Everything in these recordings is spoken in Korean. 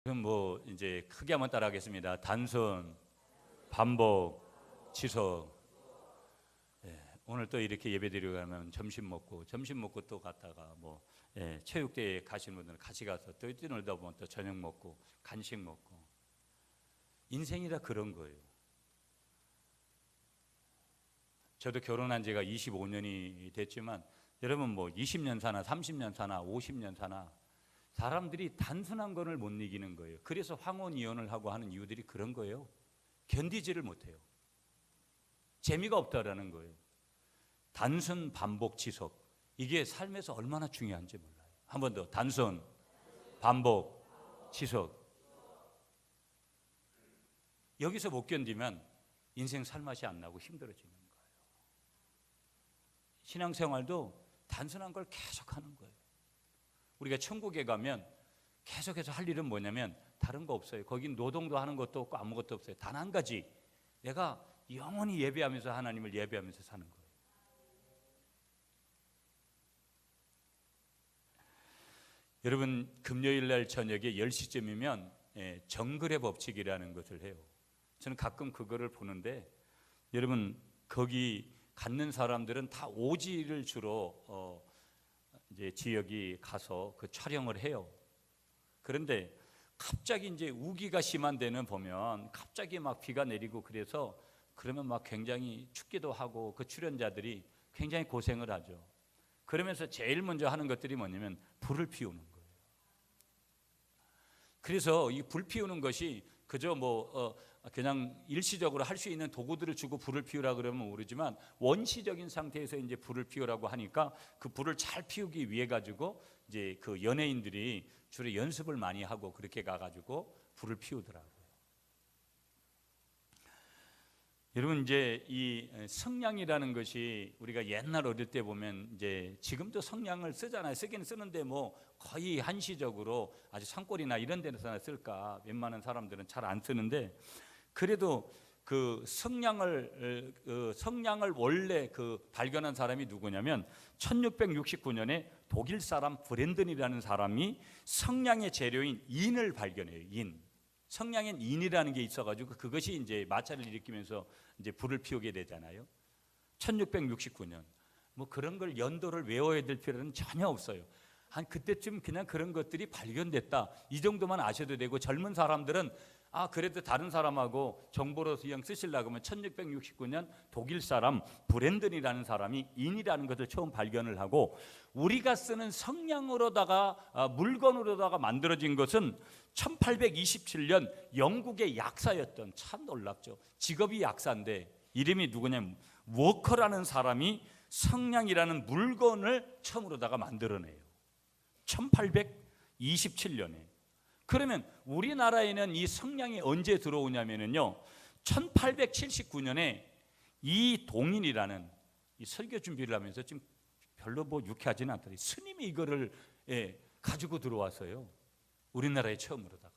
그럼 뭐 이제 크게 한번 따라하겠습니다. 단순, 반복, 지속. 오늘 또 이렇게 예배드리고 가면 점심 먹고 또 갔다가 뭐 체육대회 가시는 분들은 같이 가서 또 뛰놀다 보면 또 저녁 먹고 간식 먹고. 인생이라 그런 거예요. 저도 결혼한 지가 25년이 됐지만 여러분 뭐 20년 사나 30년 사나 50년 사나 사람들이 단순한 것을 못 이기는 거예요. 그래서 황혼이혼을 하고 하는 이유들이 그런 거예요. 견디지를 못해요. 재미가 없다라는 거예요. 단순, 반복, 지속. 이게 삶에서 얼마나 중요한지 몰라요. 한 번 더. 단순, 반복, 지속. 여기서 못 견디면 인생 살맛이 안 나고 힘들어지는 거예요. 신앙생활도 단순한 걸 계속 하는 거예요. 우리가 천국에 가면 계속해서 할 일은 뭐냐면 다른 거 없어요. 거긴 노동도 하는 것도 없고 아무것도 없어요. 단 한 가지, 내가 영원히 예배하면서 하나님을 예배하면서 사는 거예요. 여러분 금요일 날 저녁에 10시쯤이면 정글의 법칙이라는 것을 해요. 저는 가끔 그거를 보는데 여러분 거기 갖는 사람들은 다 오지를 주로 이제 지역이 가서 그 촬영을 해요. 그런데 갑자기 이제 우기가 심한 데는 보면 갑자기 막 비가 내리고 그래서 그러면 막 굉장히 춥기도 하고 그 출연자들이 굉장히 고생을 하죠. 그러면서 제일 먼저 하는 것들이 뭐냐면 불을 피우는 거예요. 그래서 이 불 피우는 것이 그저 그냥 일시적으로 할 수 있는 도구들을 주고 불을 피우라 그러면 모르지만 원시적인 상태에서 이제 불을 피우라고 하니까 그 불을 잘 피우기 위해 가지고 이제 그 연예인들이 주로 연습을 많이 하고 그렇게 가가지고 불을 피우더라고요. 여러분 이제 이 성냥이라는 것이 우리가 옛날 어릴 때 보면 이제 지금도 성냥을 쓰잖아요. 쓰긴 쓰는데 뭐 거의 한시적으로 아주 산골이나 이런 데서나 쓸까. 웬만한 사람들은 잘 안 쓰는데 그래도 그 성냥을 원래 발견한 사람이 누구냐면 1669년에 독일 사람 브렌든이라는 사람이 성냥의 재료인 인을 발견해요. 인. 성냥엔 인이라는 게 있어가지고 그것이 이제 마찰을 일으키면서 이제 불을 피우게 되잖아요. 1669년. 뭐 그런 걸 연도를 외워야 될 필요는 전혀 없어요. 한 그때쯤 그냥 그런 것들이 발견됐다. 이 정도만 아셔도 되고 젊은 사람들은 그래도 다른 사람하고 정보로서 그냥 쓰시려고 하면 1669년 독일 사람 브렌든이라는 사람이 인이라는 것을 처음 발견을 하고 우리가 쓰는 성냥으로다가 물건으로다가 만들어진 것은 1827년 영국의 약사였던 참 놀랍죠. 직업이 약사인데 이름이 누구냐면 워커라는 사람이 성냥이라는 물건을 처음으로다가 만들어내요. 1827년에. 그러면 우리나라에는 이 성냥이 언제 들어오냐면요 1879년에 이 동인이라는 이 설교 준비를 하면서 지금 별로 뭐 유쾌하지는 않더라고요. 스님이 이거를 가지고 들어왔어요. 우리나라에 처음으로다가.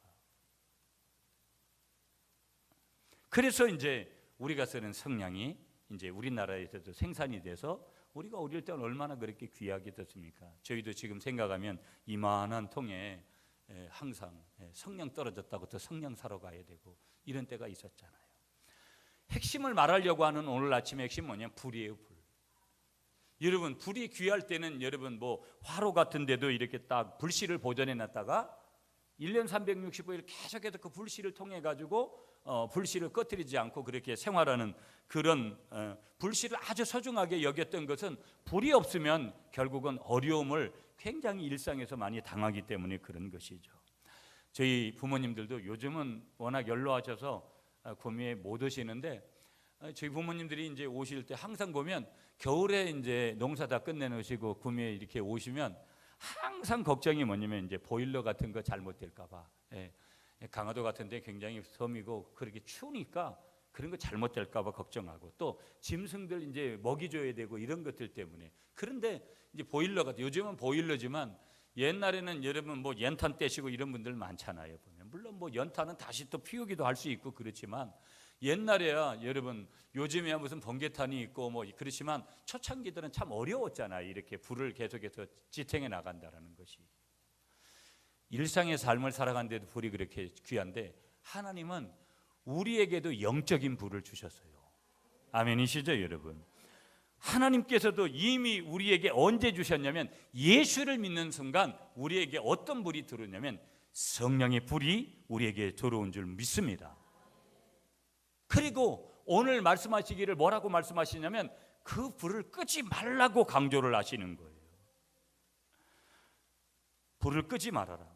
그래서 이제 우리가 쓰는 성냥이 이제 우리나라에서도 생산이 돼서 우리가 어릴 때는 얼마나 그렇게 귀하게 됐습니까? 저희도 지금 생각하면 이만한 통에 항상 성냥 떨어졌다고 또 성냥 사러 가야 되고 이런 때가 있었잖아요. 핵심을 말하려고 하는 오늘 아침의 핵심은 뭐냐면 불이에요. 불. 여러분 불이 귀할 때는 여러분 뭐 화로 같은 데도 이렇게 딱 불씨를 보존해 놨다가 1년 365일 계속해서 그 불씨를 통해 가지고 불씨를 꺼뜨리지 않고 그렇게 생활하는 그런 불씨를 아주 소중하게 여겼던 것은 불이 없으면 결국은 어려움을 굉장히 일상에서 많이 당하기 때문에 그런 것이죠. 저희 부모님들도 요즘은 워낙 연로하셔서 구미에 못 오시는데 저희 부모님들이 이제 오실 때 항상 보면 겨울에 이제 농사 다 끝내놓으시고 구미에 이렇게 오시면 항상 걱정이 뭐냐면 이제 보일러 같은 거 잘못될까 봐. 강화도 같은 데 굉장히 섬이고 그렇게 추우니까 그런 거 잘못될까 봐 걱정하고 또 짐승들 이제 먹이 줘야 되고 이런 것들 때문에. 그런데 이제 보일러가 요즘은 보일러지만 옛날에는 여러분 뭐 연탄 떼시고 이런 분들 많잖아요. 보면 물론 뭐 연탄은 다시 또 피우기도 할 수 있고 그렇지만 옛날에야 여러분 요즘에야 무슨 번개탄이 있고 뭐 그렇지만 초창기들은 참 어려웠잖아요. 이렇게 불을 계속해서 지탱해 나간다라는 것이. 일상의 삶을 살아가는데도 불이 그렇게 귀한데 하나님은 우리에게도 영적인 불을 주셨어요. 아멘이시죠 여러분? 하나님께서도 이미 우리에게 언제 주셨냐면 예수를 믿는 순간 우리에게 어떤 불이 들어오냐면 성령의 불이 우리에게 들어온 줄 믿습니다. 그리고 오늘 말씀하시기를 뭐라고 말씀하시냐면 그 불을 끄지 말라고 강조를 하시는 거예요. 불을 끄지 말아라.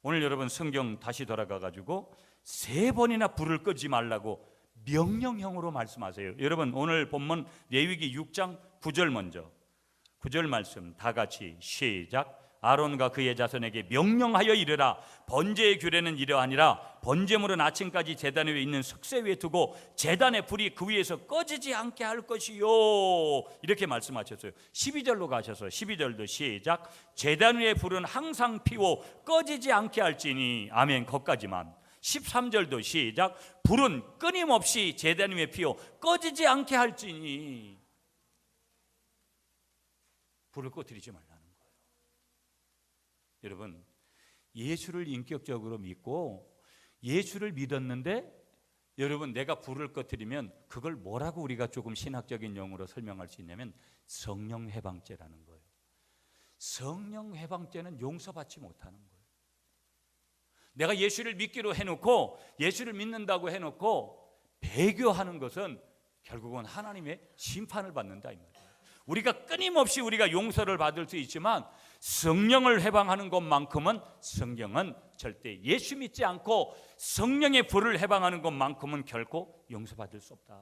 오늘 여러분 성경 다시 돌아가 가지고 3번이나 불을 끄지 말라고 명령형으로 말씀하세요. 여러분 오늘 본문 레위기 6장 9절 먼저 9절 말씀 다 같이 시작. 아론과 그의 자손에게 명령하여 이르라. 번제의 규례는 이러하니라. 번제물은 아침까지 제단 위에 있는 석쇠 위에 두고 제단의 불이 그 위에서 꺼지지 않게 할 것이요. 이렇게 말씀하셨어요. 12절로 가셔서 12절도 시작. 제단 위에 불은 항상 피워 꺼지지 않게 할지니. 아멘. 거기까지만. 13절도 시작. 불은 끊임없이 제단 위에 피워 꺼지지 않게 할지니. 불을 꺼뜨리지 말라는 거예요. 여러분 예수를 인격적으로 믿고 예수를 믿었는데 여러분 내가 불을 꺼뜨리면 그걸 뭐라고 우리가 조금 신학적인 용어로 설명할 수 있냐면 성령 해방죄라는 거예요. 성령 해방죄는 용서받지 못하는 거예요. 내가 예수를 믿기로 해놓고 예수를 믿는다고 해놓고 배교하는 것은 결국은 하나님의 심판을 받는다 이 말이에요. 우리가 끊임없이 우리가 용서를 받을 수 있지만 성령을 해방하는 것만큼은 성경은 절대 예수 믿지 않고 성령의 불을 해방하는 것만큼은 결코 용서받을 수 없다.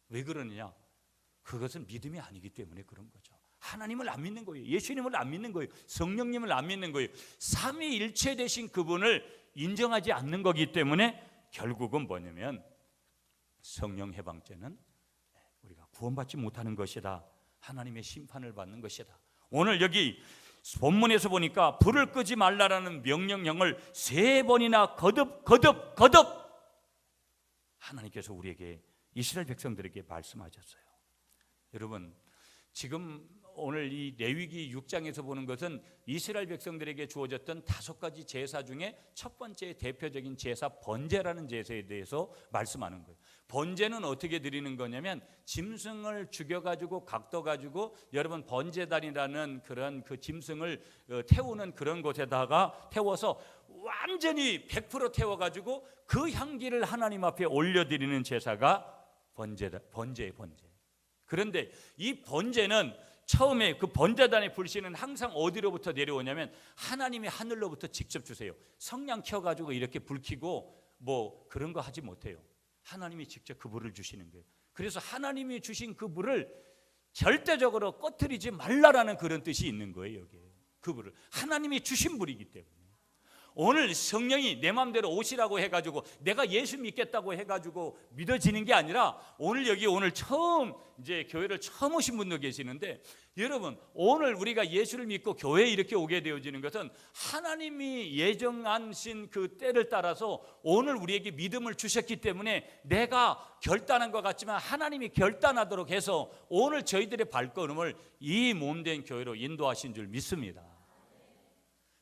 왜 그러느냐? 그것은 믿음이 아니기 때문에 그런 거죠. 하나님을 안 믿는 거예요. 예수님을 안 믿는 거예요. 성령님을 안 믿는 거예요. 삼위일체 되신 그분을 인정하지 않는 거기 때문에 결국은 뭐냐면 성령 해방죄는 우리가 구원받지 못하는 것이다. 하나님의 심판을 받는 것이다. 오늘 여기 본문에서 보니까 불을 끄지 말라라는 명령형을 3번이나 거듭 하나님께서 우리에게 이스라엘 백성들에게 말씀하셨어요. 여러분 지금 오늘 이 레위기 6장에서 보는 것은 이스라엘 백성들에게 주어졌던 5가지 제사 중에 첫 번째 대표적인 제사 번제라는 제사에 대해서 말씀하는 거예요. 번제는 어떻게 드리는 거냐면 짐승을 죽여가지고 각도가지고 여러분 번제단이라는 그런 그 짐승을 태우는 그런 곳에다가 태워서 완전히 100% 태워가지고 그 향기를 하나님 앞에 올려드리는 제사가 번제예요. 번제. 그런데 이 번제는 처음에 그 번제단의 불씨는 항상 어디로부터 내려오냐면 하나님이 하늘로부터 직접 주세요. 성냥 켜가지고 이렇게 불 켜고 뭐 그런 거 하지 못해요. 하나님이 직접 그 불을 주시는 거예요. 그래서 하나님이 주신 그 불을 절대적으로 꺼뜨리지 말라라는 그런 뜻이 있는 거예요. 여기에 그 불을 하나님이 주신 불이기 때문에 오늘 성령이 내 마음대로 오시라고 해가지고 내가 예수 믿겠다고 해가지고 믿어지는 게 아니라 오늘 여기 오늘 처음 이제 교회를 처음 오신 분도 계시는데 여러분 오늘 우리가 예수를 믿고 교회에 이렇게 오게 되어지는 것은 하나님이 예정하신 그 때를 따라서 오늘 우리에게 믿음을 주셨기 때문에 내가 결단한 것 같지만 하나님이 결단하도록 해서 오늘 저희들의 발걸음을 이 몸된 교회로 인도하신 줄 믿습니다.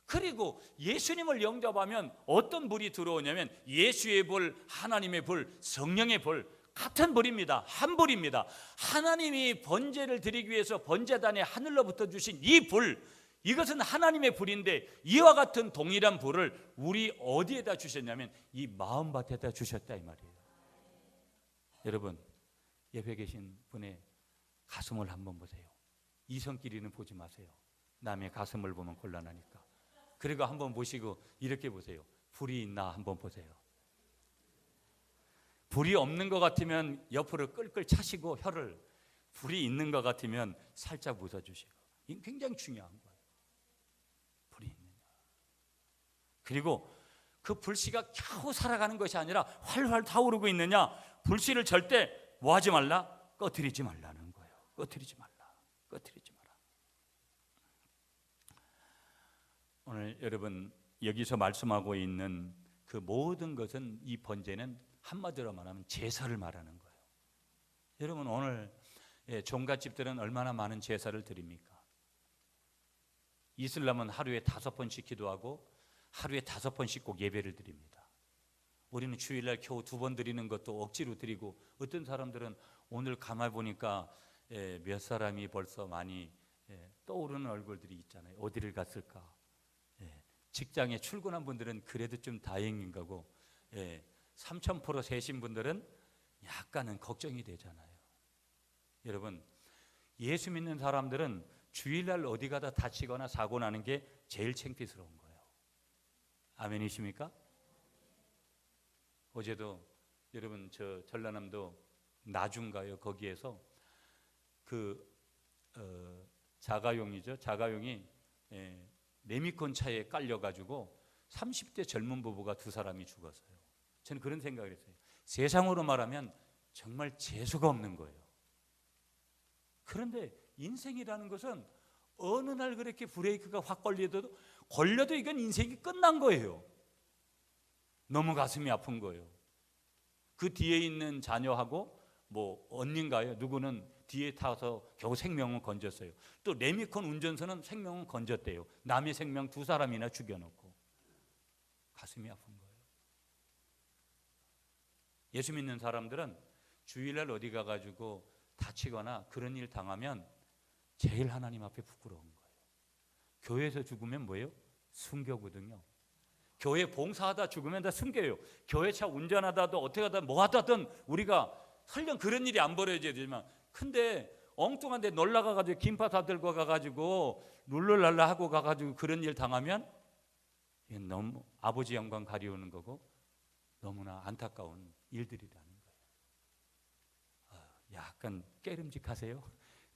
그리고 예수님을 영접하면 어떤 불이 들어오냐면 예수의 불, 하나님의 불, 성령의 불 같은 불입니다. 한 불입니다. 하나님이 번제를 드리기 위해서 번제단에 하늘로부터 주신 이 불, 이것은 하나님의 불인데 이와 같은 동일한 불을 우리 어디에다 주셨냐면 이 마음밭에다 주셨다 이 말이에요. 여러분 옆에 계신 분의 가슴을 한번 보세요. 이성끼리는 보지 마세요. 남의 가슴을 보면 곤란하니까. 그리고 한번 보시고 이렇게 보세요. 불이 있나 한번 보세요. 불이 없는 것 같으면 옆으로 끌끌 차시고 혀를, 불이 있는 것 같으면 살짝 웃어주시고. 이게 굉장히 중요한 거예요. 불이 있느냐. 그리고 그 불씨가 겨우 살아가는 것이 아니라 활활 타오르고 있느냐. 불씨를 절대 뭐 하지 말라? 꺼뜨리지 말라는 거예요. 꺼뜨리지 말라. 꺼뜨리지 마라. 오늘 여러분 여기서 말씀하고 있는 그 모든 것은 이 번제는 한마디로 말하면 제사를 말하는 거예요. 여러분 오늘 종갓집들은 얼마나 많은 제사를 드립니까? 이슬람은 하루에 5번씩 기도하고 하루에 5번씩 꼭 예배를 드립니다. 우리는 주일날 겨우 2번 드리는 것도 억지로 드리고, 어떤 사람들은 오늘 가만히 보니까 몇 사람이 벌써 많이 떠오르는 얼굴들이 있잖아요. 어디를 갔을까? 직장에 출근한 분들은 그래도 좀 다행인 거고, 3000% 세신 분들은 약간은 걱정이 되잖아요. 여러분, 예수 믿는 사람들은 주일날 어디 가다 다치거나 사고 나는 게 제일 창피스러운 거예요. 아멘이십니까? 어제도 여러분 저 전라남도 나중가요, 거기에서 자가용이죠. 자가용이 레미콘 차에 깔려가지고 30대 젊은 부부가 2사람이 죽었어요. 저는 그런 생각을 했어요. 세상으로 말하면 정말 재수가 없는 거예요. 그런데 인생이라는 것은 어느 날 그렇게 브레이크가 확 걸려도 이건 인생이 끝난 거예요. 너무 가슴이 아픈 거예요. 그 뒤에 있는 자녀하고 뭐 언니인가요? 누구는 뒤에 타서 겨우 생명을 건졌어요. 또 레미콘 운전사는 생명을 건졌대요. 남의 생명 2사람이나 죽여놓고. 가슴이 아픈 거예요. 예수 믿는 사람들은 주일날 어디 가가지고 다치거나 그런 일 당하면 제일 하나님 앞에 부끄러운 거예요. 교회에서 죽으면 뭐예요? 순교거든요. 교회 봉사하다 죽으면 다 순교예요. 교회 차 운전하다도 어떻게 하든 뭐 하든 우리가 설령 그런 일이 안 벌어져야 되지만, 근데 엉뚱한 데 놀러 가가지고 김밥 다 들고 가가지고 룰루랄라 하고 가가지고 그런 일 당하면 너무 아버지 영광 가리우는 거고 너무나 안타까운 일들이라는 거예요. 약간 깨름직하세요?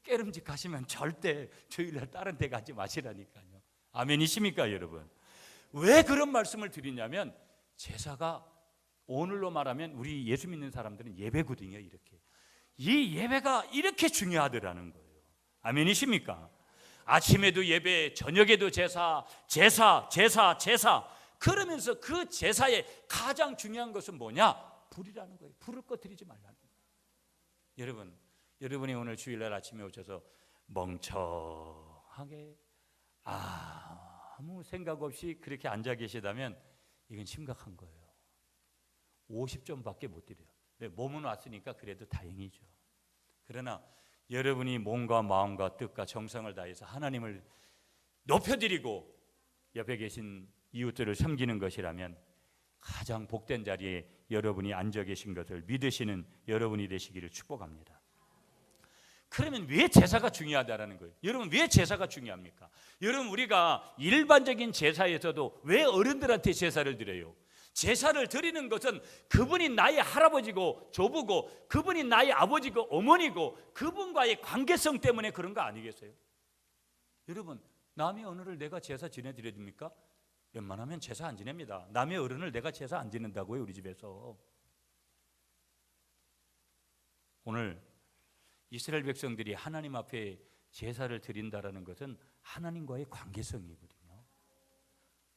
깨름직하시면 절대 주일날 다른 데 가지 마시라니까요. 아멘이십니까 여러분? 왜 그런 말씀을 드리냐면, 제사가 오늘로 말하면 우리 예수 믿는 사람들은 예배거든요. 이렇게 이 예배가 이렇게 중요하더라는 거예요. 아멘이십니까? 아침에도 예배, 저녁에도 제사, 그러면서 그 제사의 가장 중요한 것은 뭐냐? 불이라는 거예요. 불을 꺼뜨리지 말라는 거예요. 여러분이 오늘 주일날 아침에 오셔서 멍청하게 아무 생각 없이 그렇게 앉아 계시다면 이건 심각한 거예요. 50점밖에 못 드려요. 몸은 왔으니까 그래도 다행이죠. 그러나 여러분이 몸과 마음과 뜻과 정성을 다해서 하나님을 높여드리고 옆에 계신 이웃들을 섬기는 것이라면 가장 복된 자리에 여러분이 앉아 계신 것을 믿으시는 여러분이 되시기를 축복합니다. 그러면 왜 제사가 중요하다라는 거예요? 여러분, 왜 제사가 중요합니까? 여러분, 우리가 일반적인 제사에서도 왜 어른들한테 제사를 드려요? 제사를 드리는 것은 그분이 나의 할아버지고 조부고 그분이 나의 아버지고 어머니고 그분과의 관계성 때문에 그런 거 아니겠어요? 여러분, 남의 어른을 내가 제사 지내드려야 됩니까? 웬만하면 제사 안 지냅니다. 남의 어른을 내가 제사 안 지낸다고요, 우리 집에서. 오늘 이스라엘 백성들이 하나님 앞에 제사를 드린다라는 것은 하나님과의 관계성이거든요.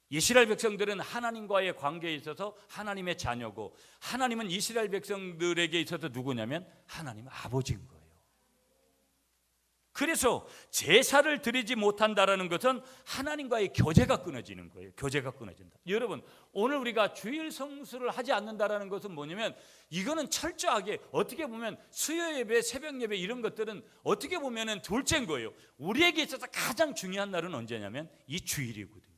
이스라엘 백성들은 하나님과의 관계에 있어서 하나님의 자녀고, 하나님은 이스라엘 백성들에게 있어서 누구냐면 하나님 아버지인 거예요. 그래서 제사를 드리지 못한다라는 것은 하나님과의 교제가 끊어지는 거예요. 교제가 끊어진다. 여러분, 오늘 우리가 주일 성수를 하지 않는다라는 것은 뭐냐면, 이거는 철저하게 어떻게 보면 수요 예배, 새벽 예배 이런 것들은 어떻게 보면은 둘째인 거예요. 우리에게 있어서 가장 중요한 날은 언제냐면 이 주일이거든요.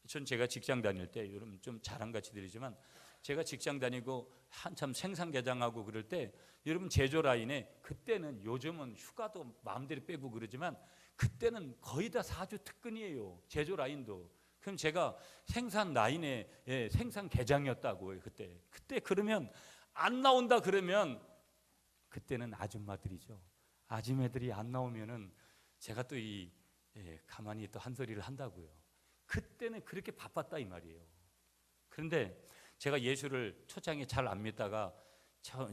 전 제가 직장 다닐 때, 여러분 좀 자랑같이 드리지만, 제가 직장 다니고 한참 생산 개장하고 그럴 때, 여러분 제조 라인에 그때는, 요즘은 휴가도 마음대로 빼고 그러지만 그때는 거의 다 4주 특근이에요. 제조 라인도. 그럼 제가 생산 라인에 생산 개장이었다고요. 그때 그러면 안 나온다 그러면, 그때는 아줌마들이죠. 아줌마들이 안 나오면은 제가 또 가만히 또 한 소리를 한다고요. 그때는 그렇게 바빴다 이 말이에요. 그런데 제가 예수를 초창에 잘 안 믿다가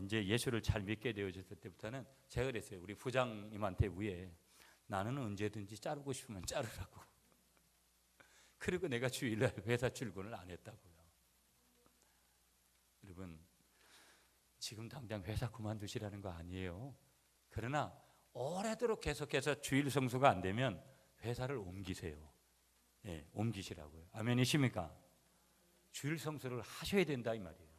이제 예수를 잘 믿게 되어졌을 때부터는 제가 그랬어요. 우리 부장님한테 위에, 나는 언제든지 자르고 싶으면 자르라고. 그리고 내가 주일날 회사 출근을 안 했다고요. 여러분, 지금 당장 회사 그만두시라는 거 아니에요. 그러나 오래도록 계속해서 주일 성수가 안 되면 회사를 옮기세요. 예, 옮기시라고요. 아멘이십니까? 주일 성수를 하셔야 된다 이 말이에요.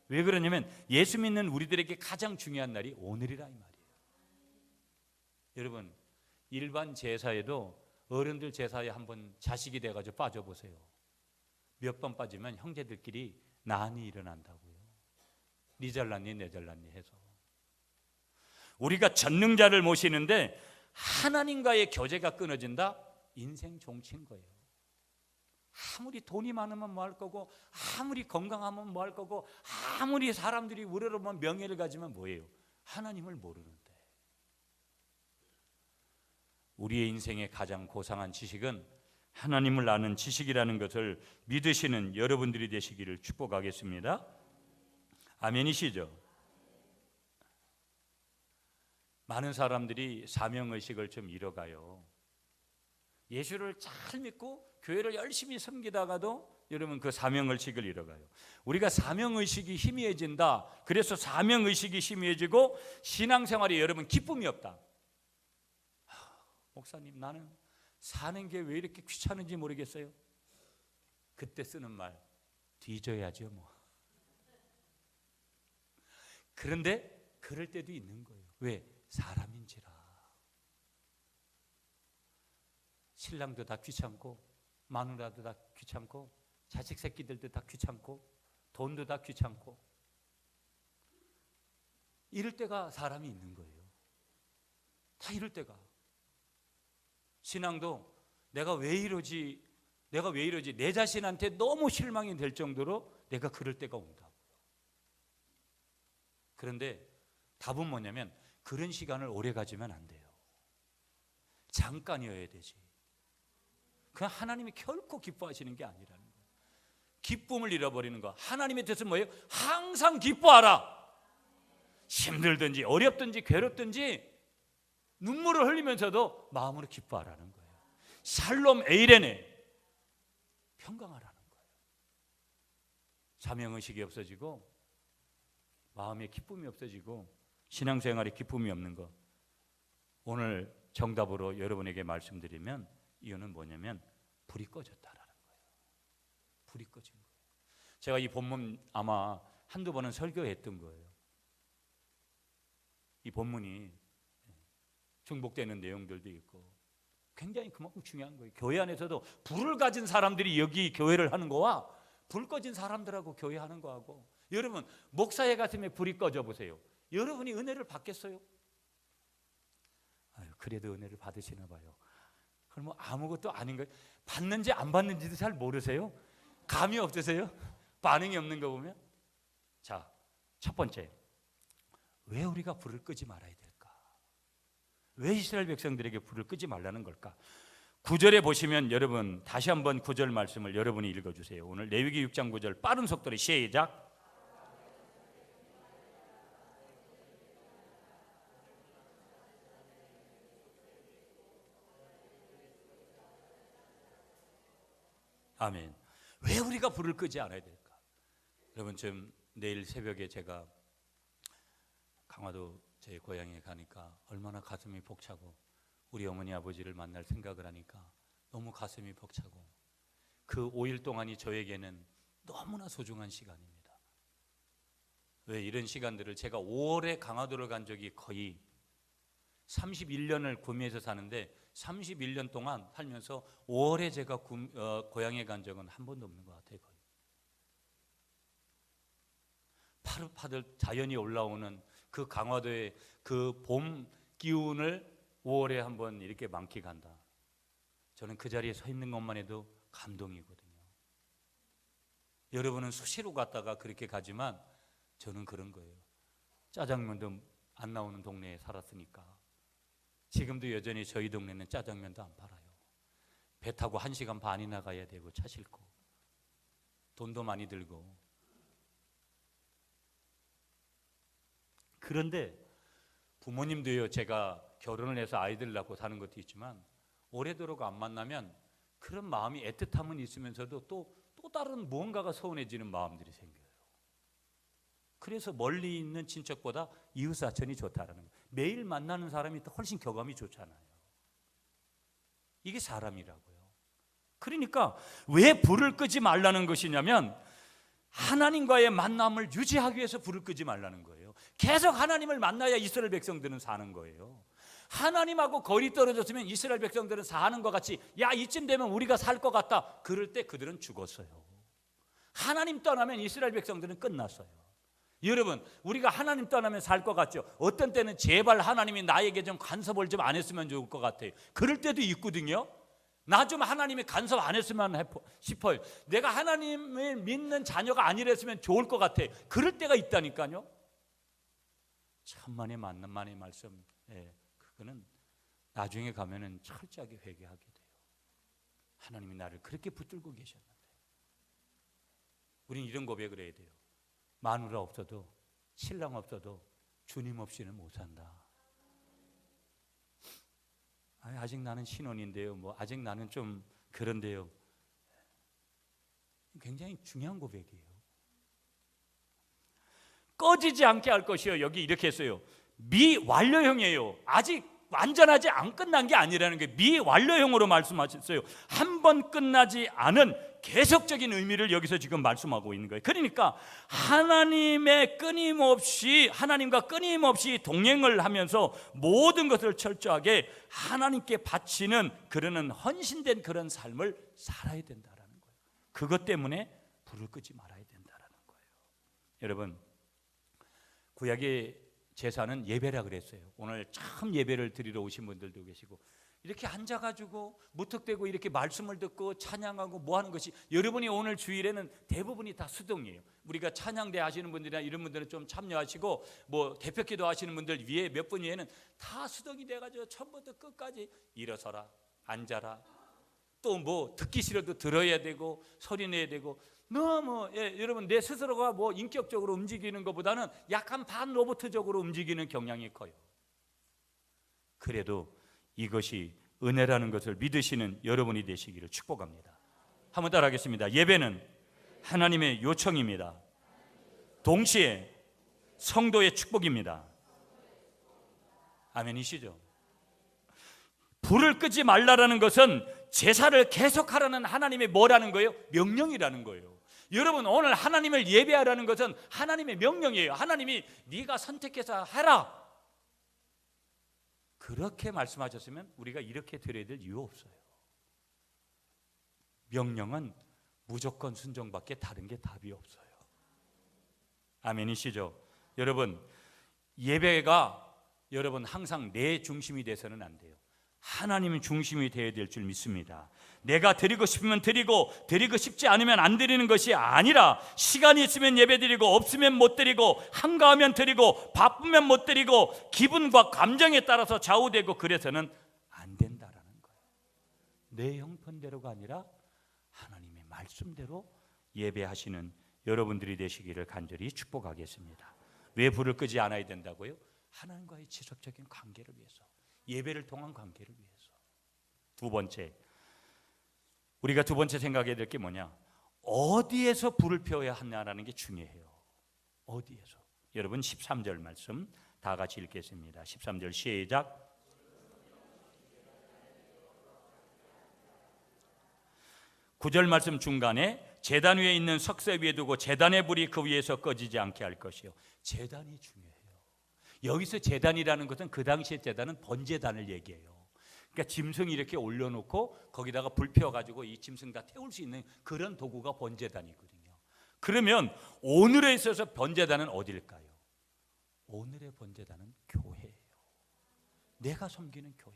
왜 그러냐면 예수 믿는 우리들에게 가장 중요한 날이 오늘이라 이 말이에요. 여러분, 일반 제사에도 어른들 제사에 한번 자식이 돼가지고 빠져보세요. 몇 번 빠지면 형제들끼리 난이 일어난다고요. 니 잘났니 내 잘났니 해서. 우리가 전능자를 모시는데 하나님과의 교제가 끊어진다? 인생 종친 거예요. 아무리 돈이 많으면 뭐 할 거고, 아무리 건강하면 뭐 할 거고, 아무리 사람들이 우러러면 명예를 가지면 뭐예요? 하나님을 모르는데. 우리의 인생의 가장 고상한 지식은 하나님을 아는 지식이라는 것을 믿으시는 여러분들이 되시기를 축복하겠습니다. 아멘이시죠? 많은 사람들이 사명의식을 좀 잃어가요. 예수를 잘 믿고 교회를 열심히 섬기다가도 여러분 그 사명의식을 잃어가요. 우리가 사명의식이 희미해진다. 그래서 사명의식이 희미해지고 신앙생활에 여러분 기쁨이 없다. 목사님, 나는 사는 게 왜 이렇게 귀찮은지 모르겠어요. 그때 쓰는 말, 뒤져야죠 뭐. 그런데 그럴 때도 있는 거예요. 왜? 사람인지라. 신랑도 다 귀찮고, 마누라도 다 귀찮고, 자식 새끼들도 다 귀찮고, 돈도 다 귀찮고, 이럴 때가 사람이 있는 거예요. 다 이럴 때가. 신앙도 내가 왜 이러지 내 자신한테 너무 실망이 될 정도로 내가 그럴 때가 온다고요. 그런데 답은 뭐냐면 그런 시간을 오래 가지면 안 돼요. 잠깐이어야 되지. 그냥 하나님이 결코 기뻐하시는 게 아니라는 거예요. 기쁨을 잃어버리는 거. 하나님의 뜻은 뭐예요? 항상 기뻐하라. 힘들든지 어렵든지 괴롭든지 눈물을 흘리면서도 마음으로 기뻐하라는 거예요. 샬롬 에이레네, 평강하라는 거예요. 사명의식이 없어지고 마음의 기쁨이 없어지고 신앙생활에 기쁨이 없는 것, 오늘 정답으로 여러분에게 말씀드리면 이유는 뭐냐면 불이 꺼졌다라는 거예요. 불이 꺼진 거예요. 제가 이 본문 아마 한두 번은 설교했던 거예요. 이 본문이 중복되는 내용들도 있고 굉장히 그만큼 중요한 거예요. 교회 안에서도 불을 가진 사람들이 여기 교회를 하는 거와 불 꺼진 사람들하고 교회하는 거하고, 여러분 목사의 가슴에 불이 꺼져 보세요. 여러분이 은혜를 받겠어요? 아유, 그래도 은혜를 받으시나 봐요. 그럼 뭐 아무것도 아닌 거예요. 받는지 안 받는지도 잘 모르세요? 감이 없으세요? 반응이 없는 거 보면. 자, 첫 번째, 왜 우리가 불을 끄지 말아야 될까? 왜 이스라엘 백성들에게 불을 끄지 말라는 걸까? 9절에 보시면 여러분 다시 한번 9절 말씀을 여러분이 읽어주세요. 오늘 레위기 6장 9절 빠른 속도로 시작. 아멘. 왜 우리가 불을 끄지 않아야 될까? 여러분, 지금 내일 새벽에 제가 강화도 제 고향에 가니까 얼마나 가슴이 벅차고 우리 어머니 아버지를 만날 생각을 하니까 너무 가슴이 벅차고, 그 5일 동안이 저에게는 너무나 소중한 시간입니다. 왜 이런 시간들을, 제가 5월에 강화도를 간 적이 거의 31년을 구미에서 사는데 31년 동안 살면서 5월에 제가 고향에 간 적은 한 번도 없는 것 같아요. 거의. 파릇파릇 자연이 올라오는 그 강화도의 그 봄 기운을 5월에 한번 이렇게 만끽한다. 저는 그 자리에 서 있는 것만 해도 감동이거든요. 여러분은 수시로 갔다가 그렇게 가지만 저는 그런 거예요. 짜장면도 안 나오는 동네에 살았으니까 지금도 여전히 저희 동네는 짜장면도 안 팔아요. 배 타고 1시간 반이나 가야 되고 차 싣고 돈도 많이 들고. 그런데 부모님도요, 제가 결혼을 해서 아이들 낳고 사는 것도 있지만 오래도록 안 만나면 그런 마음이 애틋함은 있으면서도 또 다른 무언가가 서운해지는 마음들이 생겨요. 그래서 멀리 있는 친척보다 이웃사촌이 좋다라는 거예요. 매일 만나는 사람이 훨씬 교감이 좋잖아요. 이게 사람이라고요. 그러니까 왜 불을 끄지 말라는 것이냐면 하나님과의 만남을 유지하기 위해서 불을 끄지 말라는 거예요. 계속 하나님을 만나야 이스라엘 백성들은 사는 거예요. 하나님하고 거리 떨어졌으면 이스라엘 백성들은 사는 것 같이 야 이쯤 되면 우리가 살 것 같다 그럴 때 그들은 죽었어요. 하나님 떠나면 이스라엘 백성들은 끝났어요. 여러분 우리가 하나님 떠나면 살 것 같죠? 어떤 때는 제발 하나님이 나에게 좀 간섭을 좀 안 했으면 좋을 것 같아요. 그럴 때도 있거든요. 나 좀 하나님이 간섭 안 했으면 싶어요. 내가 하나님을 믿는 자녀가 아니랬으면 좋을 것 같아요. 그럴 때가 있다니까요. 천만의 만만의 말씀, 그거는 나중에 가면은 철저하게 회개하게 돼요. 하나님이 나를 그렇게 붙들고 계셨는데 우리는 이런 고백을 해야 돼요. 마누라 없어도 신랑 없어도 주님 없이는 못 산다. 아직 나는 신혼인데요. 아직 나는 좀 그런데요. 굉장히 중요한 고백이에요. 꺼지지 않게 할 것이요. 여기 이렇게 했어요. 미완료형이에요. 아직 완전하지 안 끝난 게 아니라는 게 미완료형으로 말씀하셨어요. 한 번 끝나지 않은 계속적인 의미를 여기서 지금 말씀하고 있는 거예요. 그러니까 하나님과 끊임없이 동행을 하면서 모든 것을 철저하게 하나님께 바치는 그러는 헌신된 그런 삶을 살아야 된다라는 거예요. 그것 때문에 불을 끄지 말아야 된다라는 거예요. 여러분 구약의 제사는 예배라 그랬어요. 오늘 참 예배를 드리러 오신 분들도 계시고 이렇게 앉아가지고 무턱대고 이렇게 말씀을 듣고 찬양하고 뭐 하는 것이 여러분이 오늘 주일에는 대부분이 다 수동이에요. 우리가 찬양대 하시는 분들이나 이런 분들은 좀 참여하시고 대표기도 하시는 분들 위에 몇 분 위에는 다 수동이 돼가지고 처음부터 끝까지 일어서라 앉아라 또 듣기 싫어도 들어야 되고 소리 내야 되고 너무 여러분 내 스스로가 인격적으로 움직이는 것보다는 약간 반로보트적으로 움직이는 경향이 커요. 그래도 이것이 은혜라는 것을 믿으시는 여러분이 되시기를 축복합니다. 한번 따라하겠습니다. 예배는 하나님의 요청입니다. 동시에 성도의 축복입니다. 아멘이시죠? 불을 끄지 말라라는 것은 제사를 계속하라는 하나님의 뭐라는 거예요? 명령이라는 거예요. 여러분 오늘 하나님을 예배하라는 것은 하나님의 명령이에요. 하나님이 네가 선택해서 해라 그렇게 말씀하셨으면 우리가 이렇게 드려야 될 이유 없어요. 명령은 무조건 순종밖에 다른 게 답이 없어요. 아멘이시죠? 여러분 예배가 여러분 항상 내 중심이 돼서는 안 돼요. 하나님이 중심이 되어야 될 줄 믿습니다. 내가 드리고 싶으면 드리고 드리고 싶지 않으면 안 드리는 것이 아니라 시간이 있으면 예배 드리고 없으면 못 드리고 한가하면 드리고 바쁘면 못 드리고 기분과 감정에 따라서 좌우되고 그래서는 안 된다라는 거예요. 내 형편대로가 아니라 하나님의 말씀대로 예배하시는 여러분들이 되시기를 간절히 축복하겠습니다. 왜 불을 끄지 않아야 된다고요? 하나님과의 지속적인 관계를 위해서, 예배를 통한 관계를 위해서. 두 번째, 우리가 두 번째 생각해야 될 게 뭐냐? 어디에서 불을 피워야 하냐라는 게 중요해요. 어디에서? 여러분 13절 말씀 다 같이 읽겠습니다. 13절 시작. 구절 말씀 중간에 제단 위에 있는 석쇠 위에 두고 제단의 불이 그 위에서 꺼지지 않게 할 것이요. 제단이 중요해요. 여기서 제단이라는 것은 그 당시의 제단은 번제단을 얘기해요. 그러니까 짐승 이렇게 올려놓고 거기다가 불 피워가지고 이 짐승 다 태울 수 있는 그런 도구가 번제단이거든요. 그러면 오늘에 있어서 번제단은 어딜까요? 오늘의 번제단은 교회예요. 내가 섬기는 교회.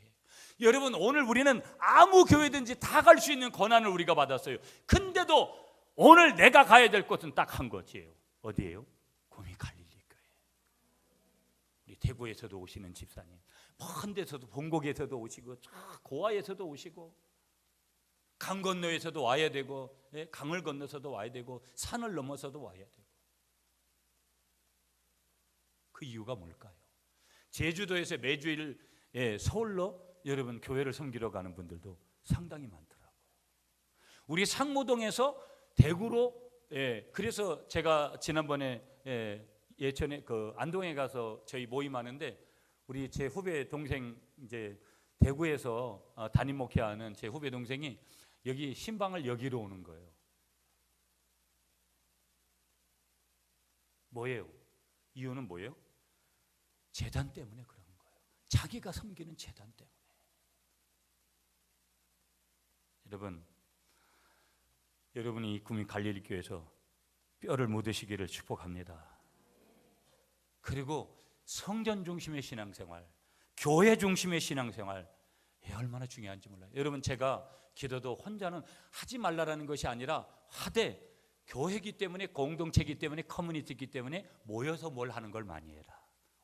여러분 오늘 우리는 아무 교회든지 다 갈 수 있는 권한을 우리가 받았어요. 근데도 오늘 내가 가야 될 곳은 딱 한 곳이에요. 어디예요? 구미 갈릴리 교회. 우리 대구에서도 오시는 집사님, 먼 데서도 본곡에서도 오시고 고아에서도 오시고 강 건너에서도 와야 되고 강을 건너서도 와야 되고 산을 넘어서도 와야 되고. 그 이유가 뭘까요? 제주도에서 매주일 서울로 여러분 교회를 섬기러 가는 분들도 상당히 많더라고요. 우리 상무동에서 대구로 그래서 제가 지난번에 예천에 그 안동에 가서 저희 모임하는데 우리 제 후배 동생 이제 대구에서 담임 목회하는 제 후배 동생이 여기 신방을 여기로 오는 거예요. 뭐예요? 이유는 뭐예요? 제단 때문에 그런 거예요. 자기가 섬기는 제단 때문에. 여러분이 이 구미 갈릴리 교회에서 뼈를 묻으시기를 축복합니다. 그리고 성전 중심의 신앙생활, 교회 중심의 신앙생활, 얼마나 중요한지 몰라요. 여러분, 제가 기도도 혼자는 하지 말라라는 것이 아니라 하되, 교회이기 때문에, 공동체이기 때문에, 커뮤니티이기 때문에 모여서 뭘 하는 걸 많이 해라.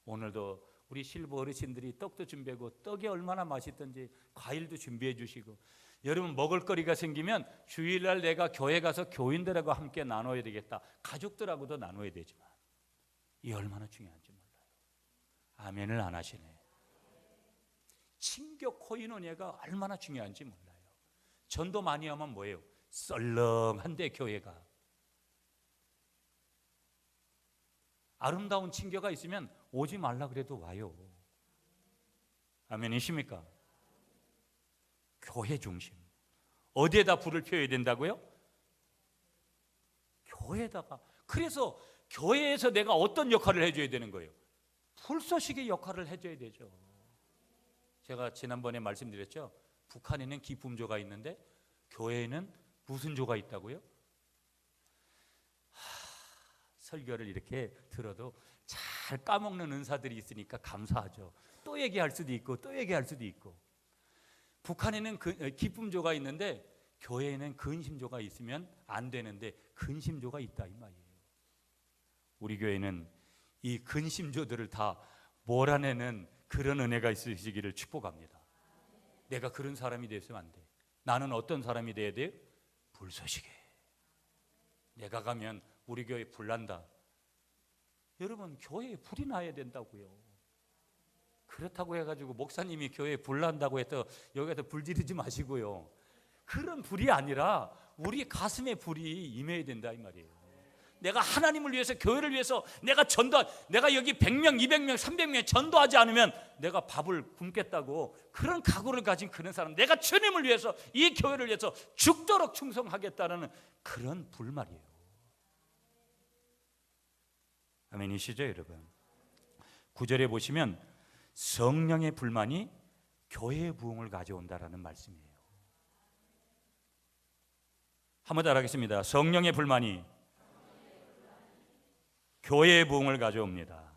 오늘도 우리 실버 어르신들이 떡도 준비하고, 떡이 얼마나 맛있던지 과일도 준비해 주시고, 여러분 먹을거리가 생기면 주일날 내가 교회 가서 교인들하고 함께 나눠야 되겠다, 가족들하고도 나눠야 되지만 이 얼마나 중요한지 몰라요. 아멘을 안 하시네. 친교 코인원회가 얼마나 중요한지 몰라요. 전도 많이 하면 뭐예요? 썰렁한데 교회가 아름다운 친교가 있으면 오지 말라 그래도 와요. 아멘이십니까? 교회 중심. 어디에다 불을 펴야 된다고요? 교회에다가. 그래서 교회에서 내가 어떤 역할을 해줘야 되는 거예요? 불쏘시개 역할을 해줘야 되죠. 제가 지난번에 말씀드렸죠. 북한에는 기품조가 있는데 교회에는 무슨 조가 있다고요? 설교를 이렇게 들어도 잘 까먹는 은사들이 있으니까 감사하죠. 또 얘기할 수도 있고 또 얘기할 수도 있고. 북한에는 기품조가 있는데 교회에는 근심조가 있으면 안 되는데 근심조가 있다 이 말이에요. 우리 교회는 이 근심조들을 다 몰아내는 그런 은혜가 있으시기를 축복합니다. 내가 그런 사람이 되었으면 안 돼. 나는 어떤 사람이 돼야 돼요? 불쏘시개. 내가 가면 우리 교회 불 난다. 여러분, 교회에 불이 나야 된다고요. 그렇다고 해가지고 목사님이 교회에 불 난다고 해서 여기서 불 지르지 마시고요. 그런 불이 아니라 우리 가슴에 불이 임해야 된다 이 말이에요. 내가 하나님을 위해서, 교회를 위해서 내가 여기 100명, 200명, 300명 전도하지 않으면 내가 밥을 굶겠다고 그런 각오를 가진 그런 사람, 내가 주님을 위해서, 이 교회를 위해서 죽도록 충성하겠다는 그런 불 말이에요. 아멘이시죠 여러분? 9절에 보시면 성령의 불만이 교회의 부흥을 가져온다라는 말씀이에요. 한번 따라하겠습니다. 성령의 불만이 교회의 부흥을 가져옵니다.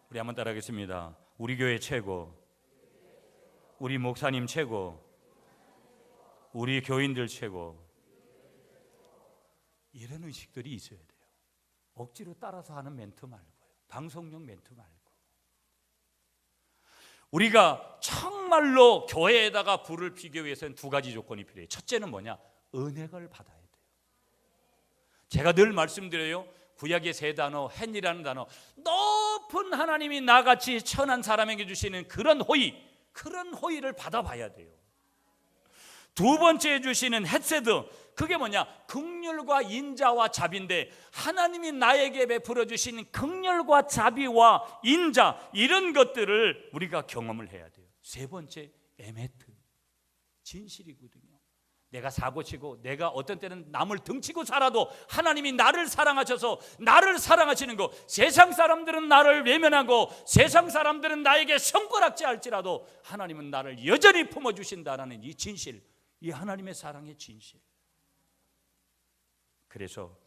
우리 한번 따라하겠습니다. 우리 교회 최고, 우리 목사님 최고, 우리 교인들 최고. 이런 의식들이 있어야 돼요. 억지로 따라서 하는 멘트 말고요. 방송용 멘트 말고. 우리가 정말로 교회에다가 불을 피기 위해서는 두 가지 조건이 필요해요. 첫째는 뭐냐? 은혜를 받아야 돼요. 제가 늘 말씀드려요. 구약의 세 단어, 헨이라는 단어, 높은 하나님이 나같이 천한 사람에게 주시는 그런 호의를 받아봐야 돼요. 두 번째 주시는 헷세드, 그게 뭐냐? 긍휼과 인자와 자비인데 하나님이 나에게 베풀어 주신 긍휼과 자비와 인자, 이런 것들을 우리가 경험을 해야 돼요. 세 번째, 에메트, 진실이거든요. 내가 사고치고 내가 어떤 때는 남을 등치고 살아도 하나님이 나를 사랑하셔서 나를 사랑하시는 거, 세상 사람들은 나를 외면하고 세상 사람들은 나에게 손가락질 할지라도 하나님은 나를 여전히 품어주신다는 이 진실, 이 하나님의 사랑의 진실. 그래서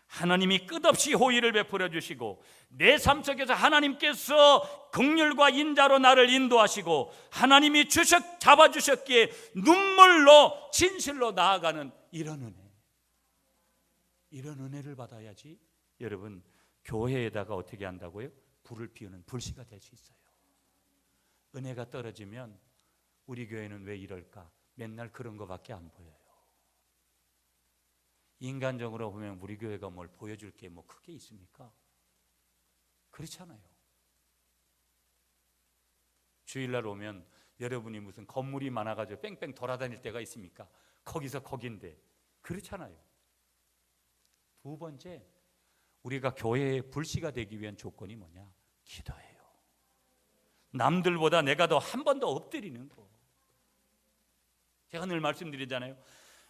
하나님이 끝없이 호의를 베풀어 주시고 내 삶 속에서 하나님께서 긍휼과 인자로 나를 인도하시고 하나님이 잡아주셨기에 눈물로 진실로 나아가는 이런 은혜, 이런 은혜를 받아야지 여러분 교회에다가 어떻게 한다고요? 불을 피우는 불씨가 될 수 있어요. 은혜가 떨어지면 우리 교회는 왜 이럴까? 맨날 그런 거밖에 안 보여요. 인간적으로 보면 우리 교회가 뭘 보여줄 게 뭐 크게 있습니까? 그렇잖아요. 주일날 오면 여러분이 무슨 건물이 많아가지고 뺑뺑 돌아다닐 때가 있습니까? 거기서 거긴데. 그렇잖아요. 두 번째, 우리가 교회의 불씨가 되기 위한 조건이 뭐냐? 기도예요. 남들보다 내가 더 한 번 더 엎드리는 거. 제가 늘 말씀드리잖아요.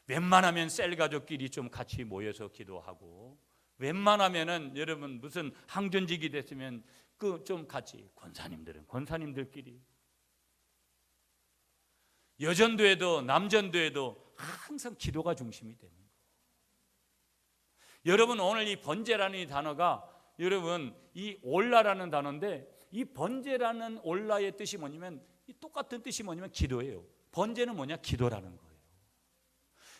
웬만하면 셀 가족끼리 좀 같이 모여서 기도하고, 웬만하면은 여러분 무슨 항전직이 됐으면 그 좀 같이, 권사님들은 권사님들끼리, 여전도에도 남전도에도 항상 기도가 중심이 되는 거예요. 여러분 오늘 이 번제라는 이 단어가, 여러분 이 올라라는 단어인데, 이 번제라는 올라의 뜻이 뭐냐면, 이 똑같은 뜻이 뭐냐면 기도예요. 번제는 뭐냐? 기도라는 거예요.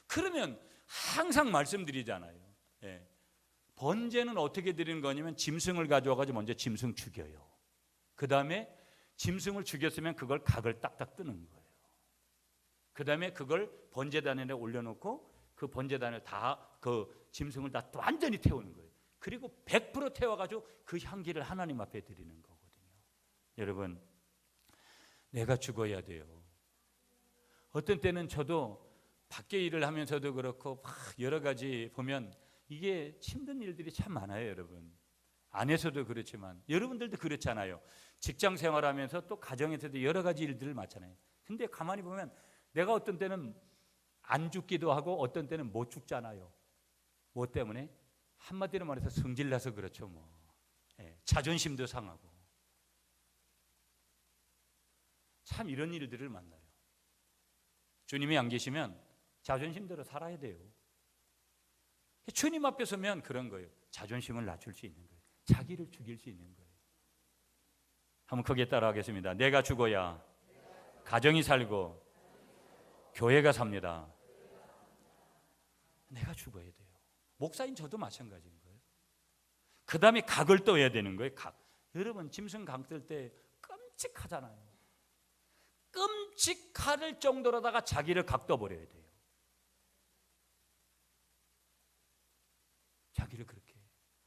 그러면 항상 말씀드리잖아요. 예. 번제는 어떻게 드리는 거냐면, 짐승을 가져와가지고 먼저 짐승 죽여요. 그 다음에 짐승을 죽였으면 그걸 각을 딱딱 뜨는 거예요. 그 다음에 그걸 번제단에 올려놓고 그 번제단을 다, 그 짐승을 다 완전히 태우는 거예요. 그리고 100% 태워가지고 그 향기를 하나님 앞에 드리는 거거든요. 여러분, 내가 죽어야 돼요. 어떤 때는 저도 밖에 일을 하면서도 그렇고 막 여러 가지 보면 이게 힘든 일들이 참 많아요. 여러분, 안에서도 그렇지만 여러분들도 그렇잖아요. 직장 생활하면서 또 가정에서도 여러 가지 일들을 맡잖아요. 근데 가만히 보면 내가 어떤 때는 안 죽기도 하고 어떤 때는 못 죽잖아요. 뭐 때문에? 한마디로 말해서 성질나서 그렇죠. 뭐 자존심도 상하고, 참 이런 일들을 만나요. 주님이 안 계시면 자존심대로 살아야 돼요. 주님 앞에 서면 그런 거예요. 자존심을 낮출 수 있는 거예요. 자기를 죽일 수 있는 거예요. 한번 크게 따라하겠습니다. 내가 죽어야 가정이 살고 교회가 삽니다. 내가 죽어야 돼요. 목사인 저도 마찬가지인 거예요. 그 다음에 각을 떠야 되는 거예요. 각. 여러분, 짐승 각 뜰 때 끔찍하잖아요. 끔찍할 정도로다가 자기를 각 떠버려야 돼요. 자기를 그렇게,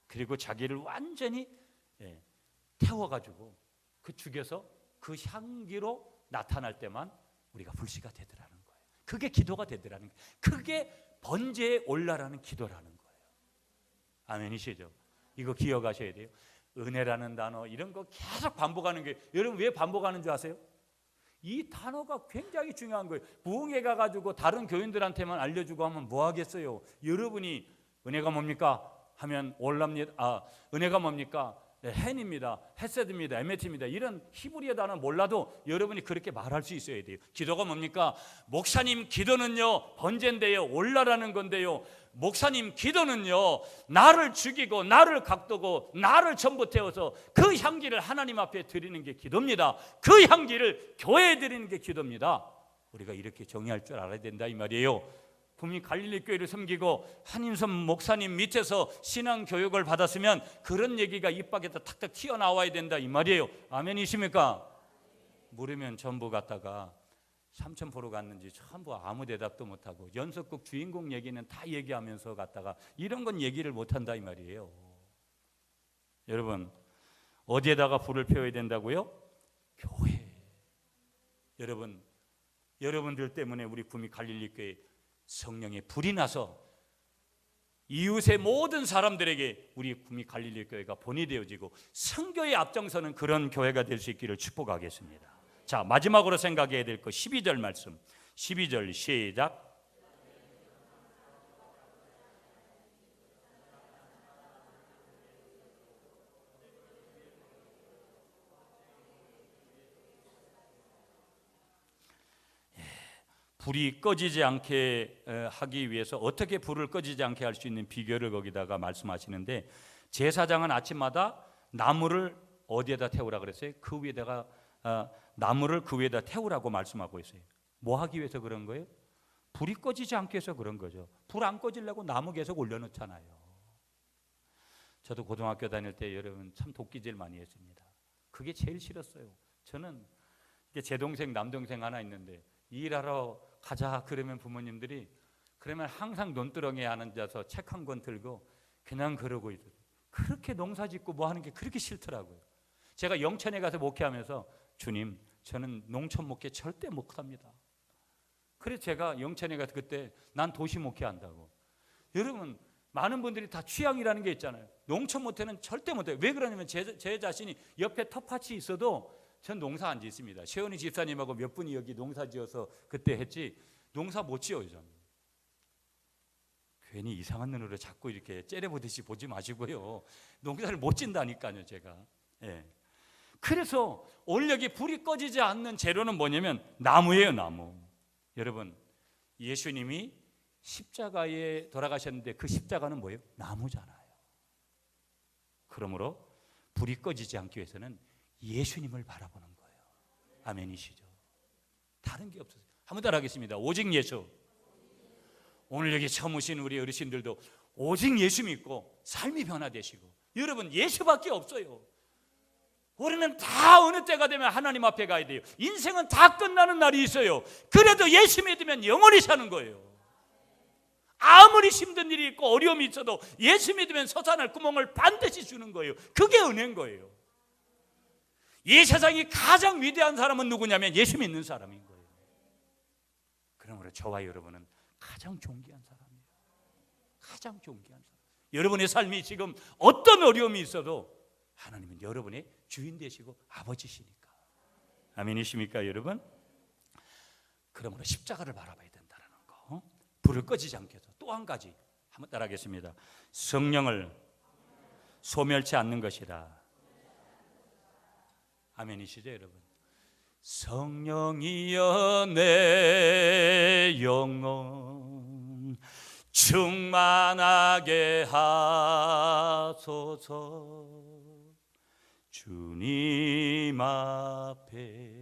그리고 자기를 완전히 태워가지고 그 죽여서 그 향기로 나타날 때만 우리가 불씨가 되더라는 거예요. 그게 기도가 되더라는 거예요. 그게 번제에 올라라는 기도라는 거예요. 아멘이시죠? 이거 기억하셔야 돼요. 은혜라는 단어 이런 거 계속 반복하는 게, 여러분 왜 반복하는 줄 아세요? 이 단어가 굉장히 중요한 거예요. 부흥회 가가지고 다른 교인들한테만 알려주고 하면 뭐 하겠어요? 여러분이 은혜가 뭡니까? 하면 올랍니다. 은혜가 뭡니까? 네, 헨입니다. 헤세드입니다. 에메트입니다. 이런 히브리어 단어 몰라도 여러분이 그렇게 말할 수 있어야 돼요. 기도가 뭡니까? 목사님 기도는요 번제인데요, 올라라는 건데요, 목사님 기도는요 나를 죽이고 나를 각도고 나를 전부 태워서 그 향기를 하나님 앞에 드리는 게 기도입니다. 그 향기를 교회에 드리는 게 기도입니다. 우리가 이렇게 정의할 줄 알아야 된다 이 말이에요. 분명히 갈릴리 교회를 섬기고 한인섬 목사님 밑에서 신앙 교육을 받았으면 그런 얘기가 입 밖에서 탁탁 튀어나와야 된다 이 말이에요. 아멘이십니까? 물으면 전부 갔다가 삼천포로 갔는지 전부 아무 대답도 못하고, 연속극 주인공 얘기는 다 얘기하면서 갔다가 이런 건 얘기를 못한다 이 말이에요. 여러분, 어디에다가 불을 피워야 된다고요? 교회. 여러분, 여러분들 때문에 우리 구미 갈릴리 교회 성령의 불이 나서 이웃의 모든 사람들에게 우리 구미 갈릴리 교회가 본이 되어지고 선교의 앞장서는 그런 교회가 될 수 있기를 축복하겠습니다. 자, 마지막으로 생각해야 될 거 12절 말씀. 12절 시작. 불이 꺼지지 않게 하기 위해서 어떻게 불을 꺼지지 않게 할 수 있는 비결을 거기다가 말씀하시는데, 제사장은 아침마다 나무를 어디에다 태우라 그랬어요? 그 위에다가 나무를 그 위에다 태우라고 말씀하고 있어요. 뭐 하기 위해서 그런 거예요? 불이 꺼지지 않게 해서 그런 거죠. 불 안 꺼지려고 나무 계속 올려놓잖아요. 저도 고등학교 다닐 때 여러분 참 도끼질 많이 했습니다. 그게 제일 싫었어요. 저는 제 동생 남동생 하나 있는데 일하러 가자 그러면 부모님들이, 그러면 항상 논두렁에 앉아서 책 한 권 들고 그냥 그러고 있어요. 그렇게 농사 짓고 뭐 하는 게 그렇게 싫더라고요. 제가 영천에 가서 목회하면서 주님, 저는 농촌 목회 절대 못합니다. 그래서 제가 영천에 가서 그때 난 도시 목회한다고. 여러분, 많은 분들이 다 취향이라는 게 있잖아요. 농촌 목회는 절대 못해요. 왜 그러냐면 제 자신이 옆에 텃밭이 있어도 전 농사 안 짓습니다. 최원희 집사님하고 몇 분이 여기 농사 지어서 그때 했지 농사 못 지어요. 전. 괜히 이상한 눈으로 자꾸 이렇게 째려보듯이 보지 마시고요. 농사를 못 짓다니까요, 제가. 예. 그래서 오늘 여기 불이 꺼지지 않는 재료는 뭐냐면 나무예요, 나무. 여러분, 예수님이 십자가에 돌아가셨는데 그 십자가는 뭐예요? 나무잖아요. 그러므로 불이 꺼지지 않기 위해서는 예수님을 바라보는 거예요. 아멘이시죠? 다른 게 없어요. 한번 따라 하겠습니다. 오직 예수. 오늘 여기 처음 오신 우리 어르신들도 오직 예수 믿고 삶이 변화되시고, 여러분 예수밖에 없어요. 우리는 다 어느 때가 되면 하나님 앞에 가야 돼요. 인생은 다 끝나는 날이 있어요. 그래도 예수 믿으면 영원히 사는 거예요. 아무리 힘든 일이 있고 어려움이 있어도 예수 믿으면 솟아날 구멍을 반드시 주는 거예요. 그게 은혜인 거예요. 이 세상이 가장 위대한 사람은 누구냐면 예수 믿는 사람인 거예요. 그러므로 저와 여러분은 가장 존귀한 사람이에요. 가장 존귀한 사람. 여러분의 삶이 지금 어떤 어려움이 있어도 하나님은 여러분의 주인 되시고 아버지시니까. 아멘이십니까 여러분? 그러므로 십자가를 바라봐야 된다는 거. 불을 꺼지지 않게 해서 또 한 가지 한번 따라하겠습니다. 성령을 소멸치 않는 것이다. 아멘이시죠 여러분? 성령이여 내 영혼 충만하게 하소서. 주님 앞에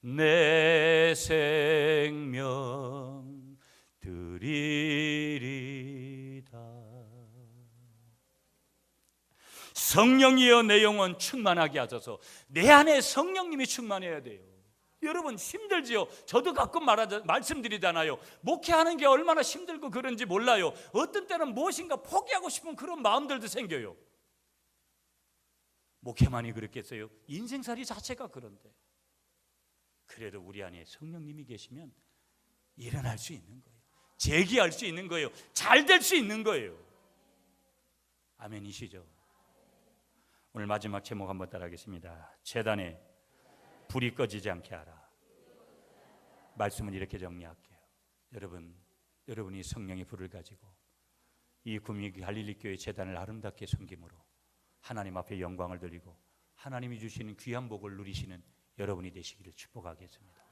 내 생명 드리리다. 성령이여 내 영혼 충만하게 하소서. 내 안에 성령님이 충만해야 돼요. 여러분 힘들지요. 저도 가끔 말씀드리잖아요. 목회하는 게 얼마나 힘들고 그런지 몰라요. 어떤 때는 무엇인가 포기하고 싶은 그런 마음들도 생겨요. 목회만이 그렇겠어요? 인생살이 자체가 그런데. 그래도 우리 안에 성령님이 계시면 일어날 수 있는 거예요. 재기할 수 있는 거예요. 잘 될 수 있는 거예요. 아멘이시죠? 오늘 마지막 제목 한번 따라하겠습니다. 제단에 불이 꺼지지 않게 하라. 말씀은 이렇게 정리할게요. 여러분이 성령의 불을 가지고 이 구미 갈릴리 교회 제단을 아름답게 섬김으로 하나님 앞에 영광을 돌리고 하나님이 주시는 귀한 복을 누리시는 여러분이 되시기를 축복하겠습니다.